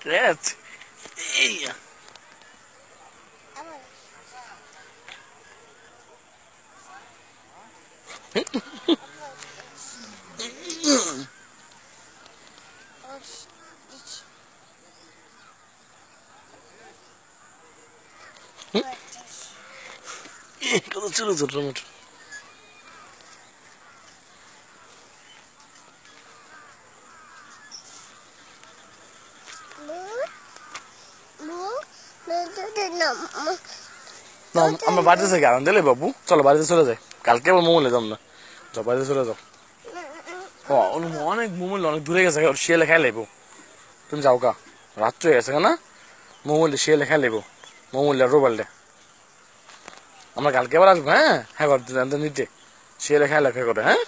Crutch এই কত ছোট ছোট টমেটো। আমরা বাড়িতে থেকে আনন্দ দিলে বাবু, চলো বাড়িতে চলে যাই, কালকে আবার মোমো নিলাম না, যাও বাড়িতে চলে যাও। অনেক মোমো অনেক দূরে গেছে, শিয়ালে খাই লাগবো, তুমি যাও গা, রাত্র হয়ে গেছে না, মোমো শিয়ালে খাই লাগবো, মোমো রোবালটা আমরা কালকে আবার আসবো। হ্যাঁ হ্যাঁ নিতে শিয়ালে খাই লাগে করে। হ্যাঁ